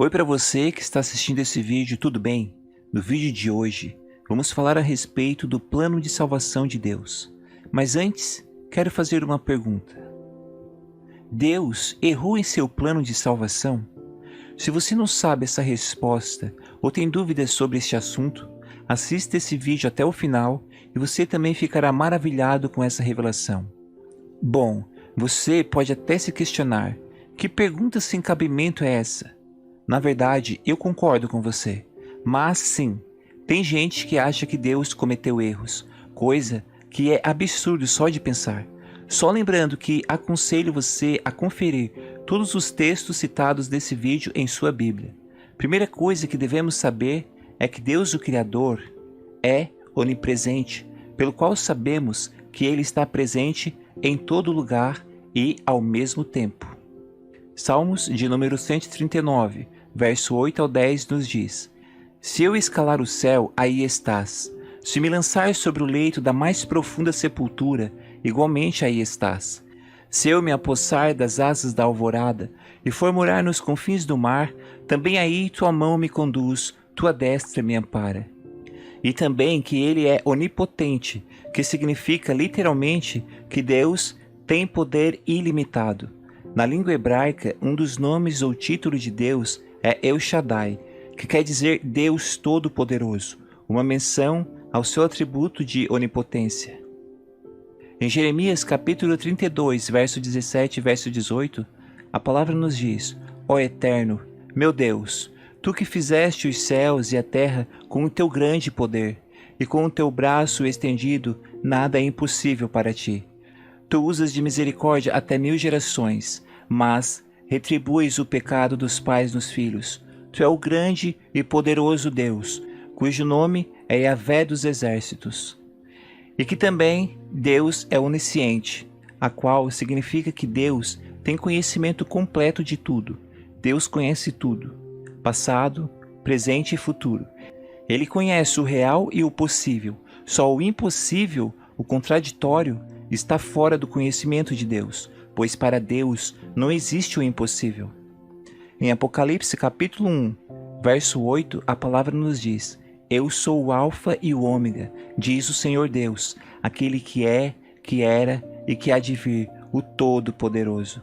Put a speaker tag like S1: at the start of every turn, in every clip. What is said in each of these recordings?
S1: Oi para você que está assistindo esse vídeo, tudo bem? No vídeo de hoje, vamos falar a respeito do plano de salvação de Deus. Mas antes, quero fazer uma pergunta. Deus errou em seu plano de salvação? Se você não sabe essa resposta ou tem dúvidas sobre este assunto, assista esse vídeo até o final e você também ficará maravilhado com essa revelação. Bom, você pode até se questionar, que pergunta sem cabimento é essa? Na verdade, eu concordo com você, mas sim, tem gente que acha que Deus cometeu erros, coisa que é absurdo só de pensar. Só lembrando que aconselho você a conferir todos os textos citados desse vídeo em sua Bíblia. Primeira coisa que devemos saber é que Deus, o Criador, é onipresente, pelo qual sabemos que Ele está presente em todo lugar e ao mesmo tempo. Salmos de número 139, verso 8 ao 10 nos diz: Se eu escalar o céu, aí estás. Se me lançar sobre o leito da mais profunda sepultura, igualmente aí estás. Se eu me apossar das asas da alvorada e for morar nos confins do mar, também aí tua mão me conduz, tua destra me ampara. E também que ele é onipotente, que significa literalmente que Deus tem poder ilimitado. Na língua hebraica, um dos nomes ou títulos de Deus é El Shaddai, que quer dizer Deus Todo-Poderoso, uma menção ao seu atributo de onipotência. Em Jeremias capítulo 32, verso 17 e verso 18, a palavra nos diz: Ó Eterno, meu Deus, tu que fizeste os céus e a terra com o teu grande poder, e com o teu braço estendido, nada é impossível para ti. Tu usas de misericórdia até 1000 gerações, mas retribuis o pecado dos pais nos filhos. Tu é o grande e poderoso Deus, cujo nome é Yahvé dos exércitos. E que também Deus é onisciente, a qual significa que Deus tem conhecimento completo de tudo. Deus conhece tudo, passado, presente e futuro. Ele conhece o real e o possível. Só o impossível, o contraditório, está fora do conhecimento de Deus, pois para Deus não existe o impossível. Em Apocalipse capítulo 1, verso 8, a palavra nos diz: Eu sou o Alfa e o Ômega, diz o Senhor Deus, aquele que é, que era e que há de vir, o Todo-Poderoso.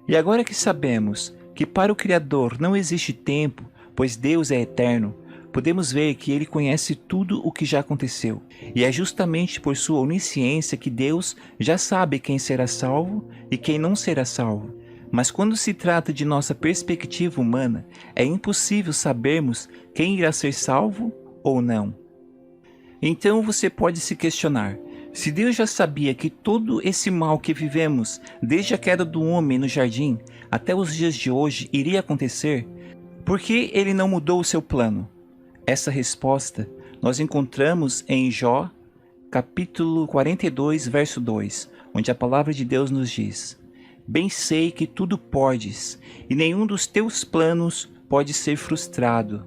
S1: E agora que sabemos que para o Criador não existe tempo, pois Deus é eterno, podemos ver que Ele conhece tudo o que já aconteceu. E é justamente por sua onisciência que Deus já sabe quem será salvo e quem não será salvo. Mas quando se trata de nossa perspectiva humana, é impossível sabermos quem irá ser salvo ou não. Então você pode se questionar: se Deus já sabia que todo esse mal que vivemos, desde a queda do homem no jardim até os dias de hoje, iria acontecer, por que Ele não mudou o seu plano? Essa resposta nós encontramos em Jó, capítulo 42, verso 2, onde a palavra de Deus nos diz: Bem sei que tudo podes, e nenhum dos teus planos pode ser frustrado.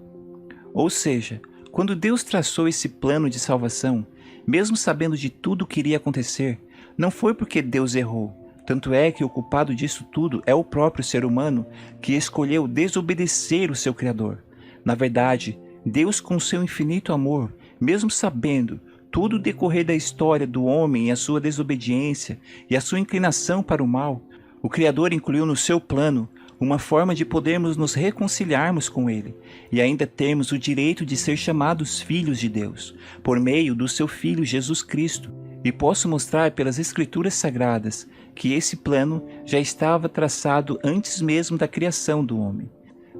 S1: Ou seja, quando Deus traçou esse plano de salvação, mesmo sabendo de tudo o que iria acontecer, não foi porque Deus errou. Tanto é que o culpado disso tudo é o próprio ser humano que escolheu desobedecer o seu Criador. Na verdade, Deus, com seu infinito amor, mesmo sabendo todo o decorrer da história do homem e a sua desobediência e a sua inclinação para o mal, o Criador incluiu no seu plano uma forma de podermos nos reconciliarmos com Ele e ainda termos o direito de ser chamados filhos de Deus, por meio do seu Filho Jesus Cristo. E posso mostrar pelas Escrituras Sagradas que esse plano já estava traçado antes mesmo da criação do homem.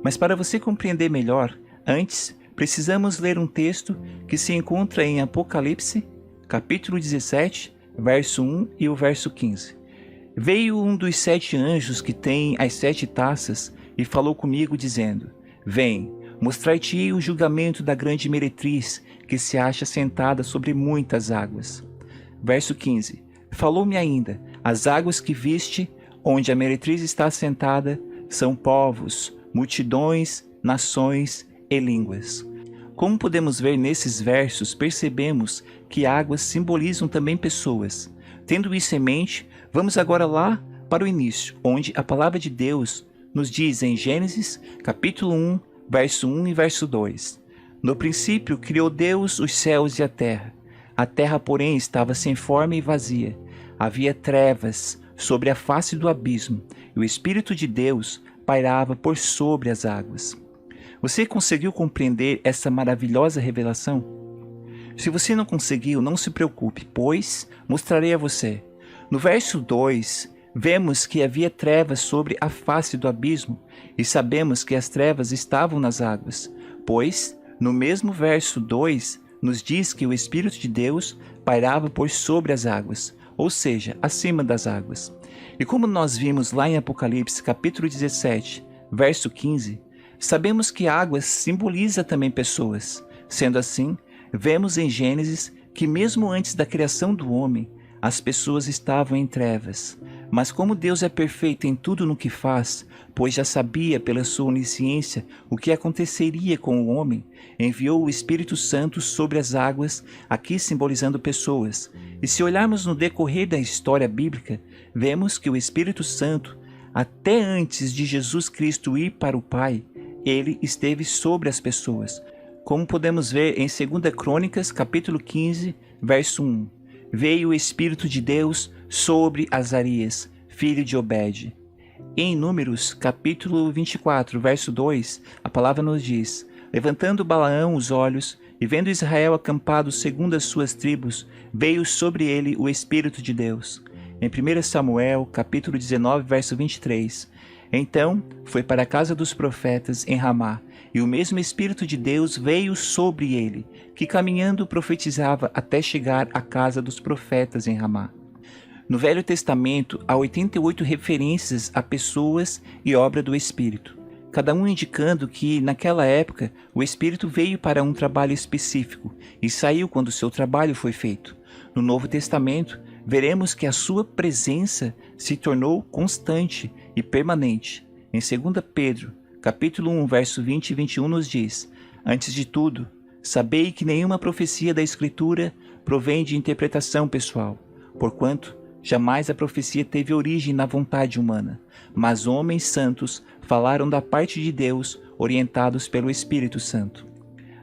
S1: Mas para você compreender melhor, antes precisamos ler um texto que se encontra em Apocalipse, capítulo 17, verso 1 e o verso 15. Veio um dos 7 anjos que tem as 7 taças e falou comigo dizendo: Vem, mostrar-te-ei o julgamento da grande meretriz que se acha sentada sobre muitas águas. Verso 15. Falou-me ainda: As águas que viste, onde a meretriz está sentada, são povos, multidões, nações e línguas. Como podemos ver nesses versos, percebemos que águas simbolizam também pessoas. Tendo isso em mente, vamos agora lá para o início, onde a palavra de Deus nos diz em Gênesis, capítulo 1, verso 1 e verso 2. No princípio criou Deus os céus e a terra. A terra, porém, estava sem forma e vazia. Havia trevas sobre a face do abismo, e o Espírito de Deus pairava por sobre as águas. Você conseguiu compreender essa maravilhosa revelação? Se você não conseguiu, não se preocupe, pois mostrarei a você. No verso 2, vemos que havia trevas sobre a face do abismo, e sabemos que as trevas estavam nas águas, pois, no mesmo verso 2, nos diz que o Espírito de Deus pairava por sobre as águas, ou seja, acima das águas. E como nós vimos lá em Apocalipse, capítulo 17, verso 15, sabemos que a água simboliza também pessoas. Sendo assim, vemos em Gênesis que mesmo antes da criação do homem, as pessoas estavam em trevas. Mas como Deus é perfeito em tudo no que faz, pois já sabia pela sua onisciência o que aconteceria com o homem, enviou o Espírito Santo sobre as águas, aqui simbolizando pessoas. E se olharmos no decorrer da história bíblica, vemos que o Espírito Santo, até antes de Jesus Cristo ir para o Pai, ele esteve sobre as pessoas. Como podemos ver em 2 Crônicas, capítulo 15, verso 1. Veio o Espírito de Deus sobre Azarias, filho de Obed. Em Números, capítulo 24, verso 2, a palavra nos diz: levantando Balaão os olhos, e vendo Israel acampado segundo as suas tribos, veio sobre ele o Espírito de Deus. Em 1 Samuel, capítulo 19, verso 23, então foi para a casa dos profetas em Ramá, e o mesmo Espírito de Deus veio sobre ele, que caminhando profetizava até chegar à casa dos profetas em Ramá. No Velho Testamento, há 88 referências a pessoas e obra do Espírito, cada um indicando que, naquela época, o Espírito veio para um trabalho específico e saiu quando seu trabalho foi feito. No Novo Testamento, veremos que a sua presença se tornou constante e permanente. Em 2 Pedro, capítulo 1, verso 20 e 21 nos diz: antes de tudo, sabei que nenhuma profecia da Escritura provém de interpretação pessoal, porquanto jamais a profecia teve origem na vontade humana, mas homens santos falaram da parte de Deus, orientados pelo Espírito Santo.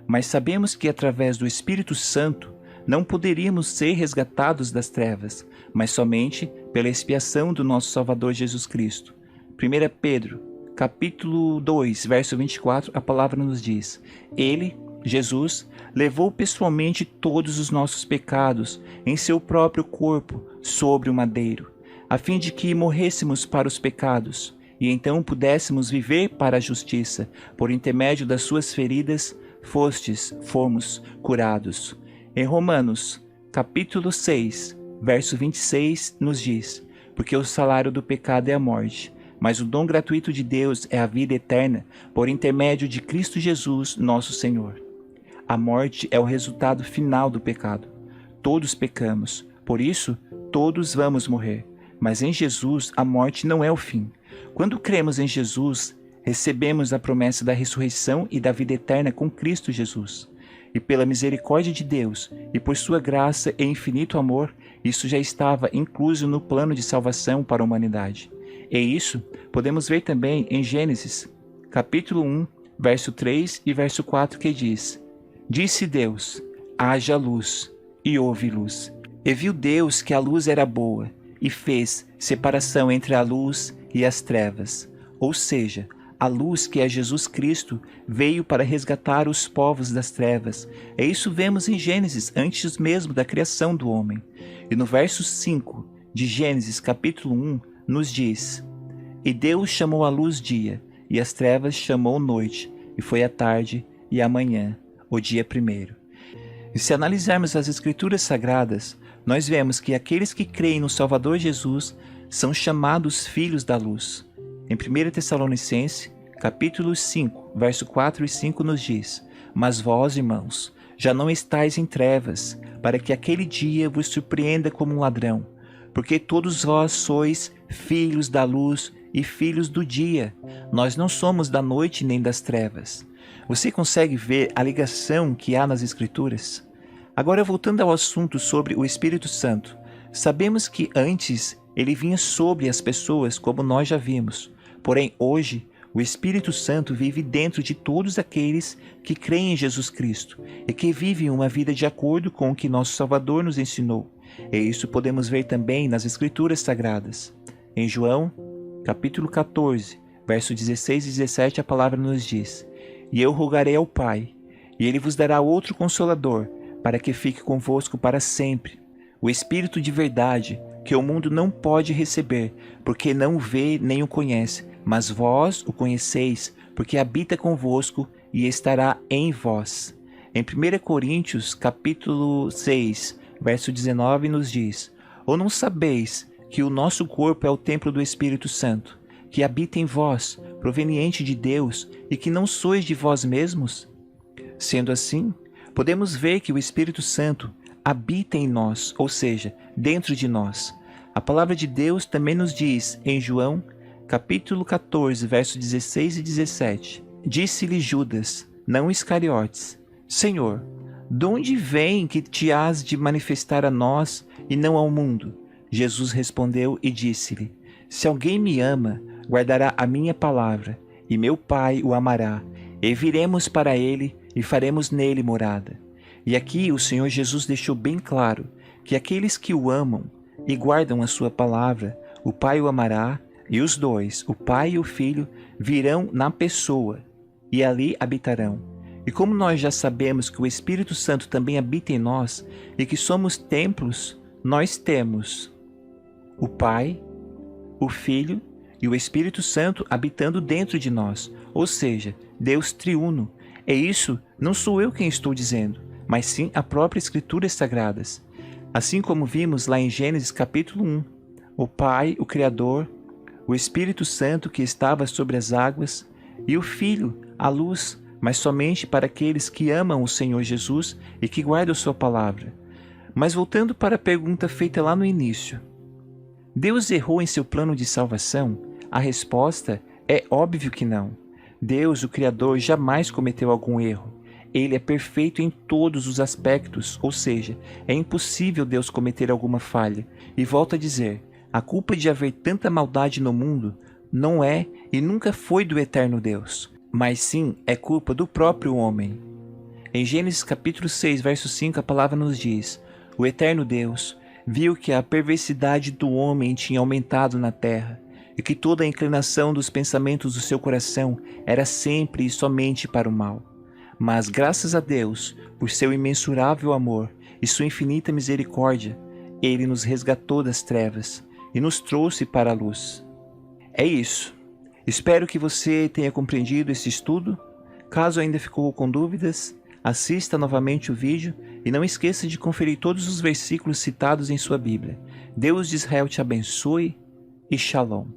S1: Mas sabemos que através do Espírito Santo não poderíamos ser resgatados das trevas, mas somente pela expiação do nosso Salvador Jesus Cristo. 1 Pedro, capítulo 2, verso 24, a palavra nos diz: ele, Jesus, levou pessoalmente todos os nossos pecados em seu próprio corpo sobre o madeiro, a fim de que morrêssemos para os pecados, e então pudéssemos viver para a justiça. Por intermédio das suas feridas, fomos curados. Em Romanos, capítulo 6, verso 26, nos diz: porque o salário do pecado é a morte, mas o dom gratuito de Deus é a vida eterna por intermédio de Cristo Jesus, nosso Senhor. A morte é o resultado final do pecado. Todos pecamos, por isso todos vamos morrer. Mas em Jesus a morte não é o fim. Quando cremos em Jesus, recebemos a promessa da ressurreição e da vida eterna com Cristo Jesus. E pela misericórdia de Deus, e por sua graça e infinito amor, isso já estava incluso no plano de salvação para a humanidade. E isso podemos ver também em Gênesis, capítulo 1, verso 3 e verso 4, que diz: disse Deus, haja luz, e houve luz. E viu Deus que a luz era boa, e fez separação entre a luz e as trevas. Ou seja, a luz, que é Jesus Cristo, veio para resgatar os povos das trevas. E isso vemos em Gênesis, antes mesmo da criação do homem. E no verso 5 de Gênesis, capítulo 1, nos diz: e Deus chamou a luz dia, e as trevas chamou noite, e foi a tarde e a manhã, o dia primeiro. E se analisarmos as Escrituras Sagradas, nós vemos que aqueles que creem no Salvador Jesus são chamados filhos da luz. Em 1 Tessalonicenses, capítulo 5, verso 4 e 5 nos diz: mas vós, irmãos, já não estáis em trevas, para que aquele dia vos surpreenda como um ladrão, porque todos vós sois filhos da luz e filhos do dia. Nós não somos da noite nem das trevas. Você consegue ver a ligação que há nas Escrituras? Agora, voltando ao assunto sobre o Espírito Santo, sabemos que antes ele vinha sobre as pessoas, como nós já vimos, Porém, hoje, o Espírito Santo vive dentro de todos aqueles que creem em Jesus Cristo e que vivem uma vida de acordo com o que nosso Salvador nos ensinou. E isso podemos ver também nas Escrituras Sagradas. Em João, capítulo 14, versos 16 e 17, a palavra nos diz: E eu rogarei ao Pai, e Ele vos dará outro Consolador, para que fique convosco para sempre, o Espírito de verdade, que o mundo não pode receber, porque não o vê nem o conhece, mas vós o conheceis, porque habita convosco e estará em vós. Em 1 Coríntios, capítulo 6, verso 19, nos diz: Ou não sabeis que o nosso corpo é o templo do Espírito Santo, que habita em vós, proveniente de Deus, e que não sois de vós mesmos? Sendo assim, podemos ver que o Espírito Santo habita em nós, ou seja, dentro de nós. A palavra de Deus também nos diz em João, capítulo 14, versos 16 e 17: Disse-lhe Judas, não Iscariotes: Senhor, de onde vem que te has de manifestar a nós e não ao mundo? Jesus respondeu e disse-lhe: Se alguém me ama, guardará a minha palavra, e meu Pai o amará, e viremos para ele e faremos nele morada. E aqui o Senhor Jesus deixou bem claro que aqueles que o amam e guardam a sua palavra, o Pai o amará, e os dois, o Pai e o Filho, virão na pessoa e ali habitarão. E como nós já sabemos que o Espírito Santo também habita em nós e que somos templos, nós temos o Pai, o Filho e o Espírito Santo habitando dentro de nós, ou seja, Deus triuno. E isso não sou eu quem estou dizendo, mas sim a própria Escrituras Sagradas. Assim como vimos lá em Gênesis capítulo 1, o Pai, o Criador, o Espírito Santo que estava sobre as águas e o Filho, a luz, mas somente para aqueles que amam o Senhor Jesus e que guardam sua palavra. Mas voltando para a pergunta feita lá no início, Deus errou em seu plano de salvação? A resposta é óbvio que não. Deus, o Criador, jamais cometeu algum erro. Ele é perfeito em todos os aspectos, ou seja, é impossível Deus cometer alguma falha. E volto a dizer, a culpa de haver tanta maldade no mundo não é e nunca foi do eterno Deus, mas sim é culpa do próprio homem. Em Gênesis capítulo 6, verso 5, a palavra nos diz: O eterno Deus viu que a perversidade do homem tinha aumentado na terra, e que toda a inclinação dos pensamentos do seu coração era sempre e somente para o mal. Mas graças a Deus, por seu imensurável amor e sua infinita misericórdia, Ele nos resgatou das trevas e nos trouxe para a luz. É isso. Espero que você tenha compreendido esse estudo. Caso ainda ficou com dúvidas, assista novamente o vídeo e não esqueça de conferir todos os versículos citados em sua Bíblia. Deus de Israel te abençoe e Shalom.